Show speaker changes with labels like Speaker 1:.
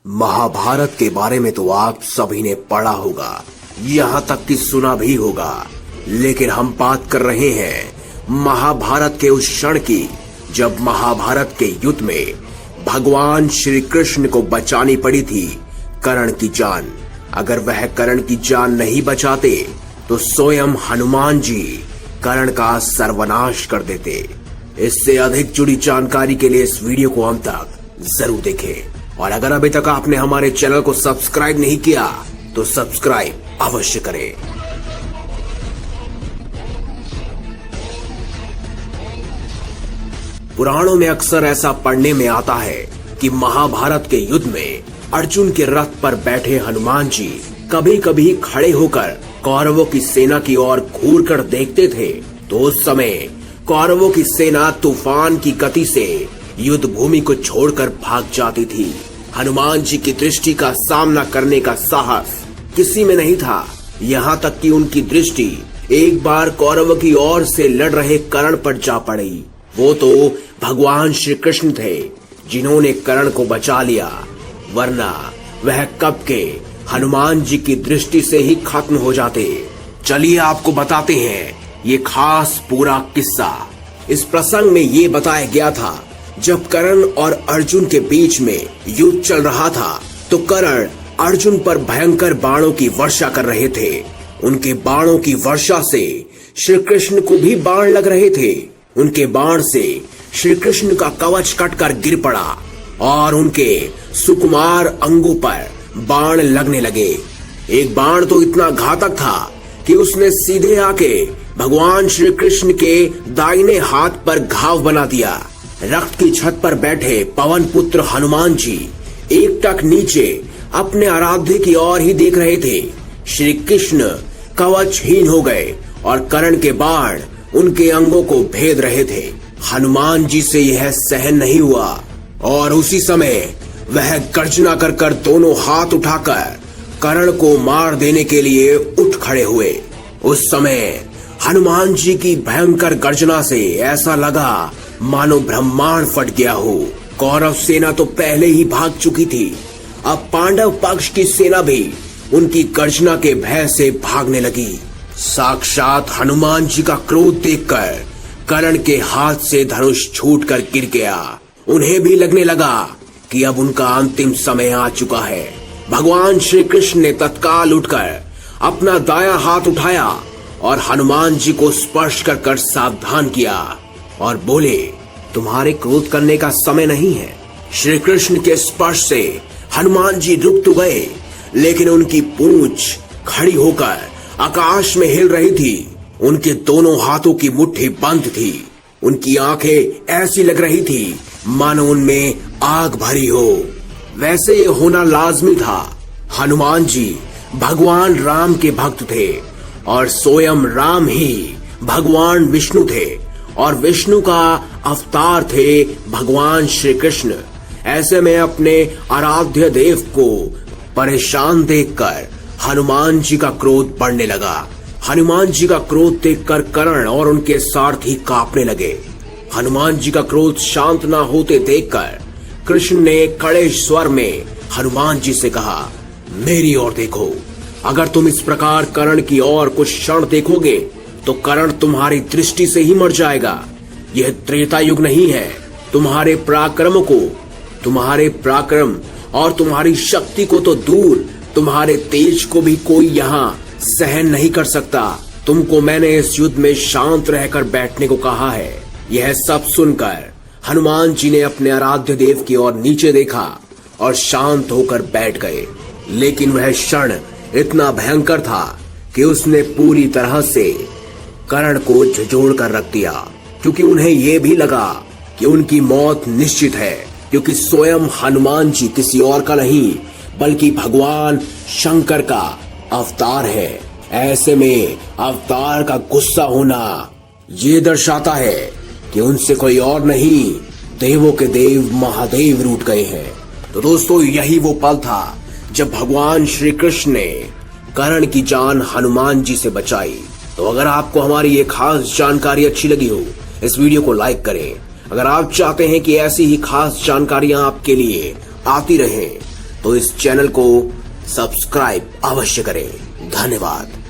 Speaker 1: महाभारत के बारे में तो आप सभी ने पढ़ा होगा, यहाँ तक कि सुना भी होगा, लेकिन हम बात कर रहे हैं महाभारत के उस क्षण की जब महाभारत के युद्ध में भगवान श्री कृष्ण को बचानी पड़ी थी कर्ण की जान। अगर वह कर्ण की जान नहीं बचाते तो स्वयं हनुमान जी कर्ण का सर्वनाश कर देते। इससे अधिक जुड़ी जानकारी के लिए इस वीडियो को अंत तक जरूर देखें। और अगर अभी तक आपने हमारे चैनल को सब्सक्राइब नहीं किया तो सब्सक्राइब अवश्य करें। पुराणों में अक्सर ऐसा पढ़ने में आता है कि महाभारत के युद्ध में अर्जुन के रथ पर बैठे हनुमान जी कभी कभी खड़े होकर कौरवों की सेना की ओर घूर कर देखते थे तो उस समय कौरवों की सेना तूफान की गति से युद्ध भूमि को छोड़कर भाग जाती थी। हनुमान जी की दृष्टि का सामना करने का साहस किसी में नहीं था, यहाँ तक कि उनकी दृष्टि एक बार कौरवों की ओर से लड़ रहे कर्ण पर जा पड़ी। वो तो भगवान श्री कृष्ण थे जिन्होंने कर्ण को बचा लिया, वरना वह कब के हनुमान जी की दृष्टि से ही खत्म हो जाते। चलिए आपको बताते हैं ये खास पूरा किस्सा। इस प्रसंग में ये बताया गया था जब कर्ण और अर्जुन के बीच में युद्ध चल रहा था तो कर्ण अर्जुन पर भयंकर बाणों की वर्षा कर रहे थे। उनके बाणों की वर्षा से श्री कृष्ण को भी बाण लग रहे थे। उनके बाण से श्री कृष्ण का कवच कटकर गिर पड़ा और उनके सुकुमार अंगों पर बाण लगने लगे। एक बाण तो इतना घातक था कि उसने सीधे आके भगवान श्री कृष्ण के दाहिने हाथ पर घाव बना दिया। रक्त की छत पर बैठे पवन पुत्र हनुमान जी एकटक नीचे अपने आराध्य की ओर ही देख रहे थे। श्री कृष्ण कवचहीन हो गए और कर्ण के बाण उनके अंगों को भेद रहे थे। हनुमान जी से यह सहन नहीं हुआ और उसी समय वह गर्जना कर दोनों हाथ उठाकर कर्ण को मार देने के लिए उठ खड़े हुए। उस समय हनुमान जी की भयंकर गर्जना से ऐसा लगा मानो ब्रह्मांड फट गया हो। कौरव सेना तो पहले ही भाग चुकी थी, अब पांडव पक्ष की सेना भी उनकी गर्जना के भय से भागने लगी। साक्षात हनुमान जी का क्रोध देखकर कर्ण के हाथ से धनुष छूटकर गिर गया। उन्हें भी लगने लगा कि अब उनका अंतिम समय आ चुका है। भगवान श्री कृष्ण ने तत्काल उठकर अपना दायां हाथ उठाया और हनुमान जी को स्पर्श कर सावधान किया और बोले, तुम्हारे क्रोध करने का समय नहीं है। श्री कृष्ण के स्पर्श से हनुमान जी रुक तो गए, लेकिन उनकी पूंछ खड़ी होकर आकाश में हिल रही थी। उनके दोनों हाथों की मुट्ठी बंद थी। उनकी आंखें ऐसी लग रही थी मानो उनमें आग भरी हो। वैसे ये होना लाजमी था। हनुमान जी भगवान राम के भक्त थे और स्वयं राम ही भगवान विष्णु थे और विष्णु का अवतार थे भगवान श्री कृष्ण। ऐसे में अपने आराध्य देव को परेशान देखकर हनुमान जी का क्रोध बढ़ने लगा। हनुमान जी का क्रोध देखकर कर्ण और उनके सारथी कांपने लगे। हनुमान जी का क्रोध शांत न होते देखकर कृष्ण ने कड़े स्वर में हनुमान जी से कहा, मेरी ओर देखो। अगर तुम इस प्रकार कर्ण की ओर कुछ क्षण देखोगे तो कर्ण तुम्हारी दृष्टि से ही मर जाएगा। यह त्रेता युग नहीं है। तुम्हारे पराक्रम और तुम्हारी शक्ति को तो दूर, तुम्हारे तेज को भी कोई यहाँ सहन नहीं कर सकता। तुमको मैंने इस युद्ध में शांत रहकर बैठने को कहा है। यह सब सुनकर हनुमान जी ने अपने आराध्य देव की ओर नीचे देखा और शांत होकर बैठ गए। लेकिन वह क्षण इतना भयंकर था कि उसने पूरी तरह से कर्ण को झंझोड़ कर रख दिया, क्योंकि उन्हें यह भी लगा कि उनकी मौत निश्चित है, क्योंकि स्वयं हनुमान जी किसी और का नहीं बल्कि भगवान शंकर का अवतार है। ऐसे में अवतार का गुस्सा होना ये दर्शाता है कि उनसे कोई और नहीं, देवों के देव महादेव रूठ गए हैं। तो दोस्तों, यही वो पल था जब भगवान श्री कृष्ण ने कर्ण की जान हनुमान जी से बचाई। तो अगर आपको हमारी ये खास जानकारी अच्छी लगी हो, इस वीडियो को लाइक करें। अगर आप चाहते हैं कि ऐसी ही खास जानकारियां आपके लिए आती रहें तो इस चैनल को सब्सक्राइब अवश्य करें। धन्यवाद।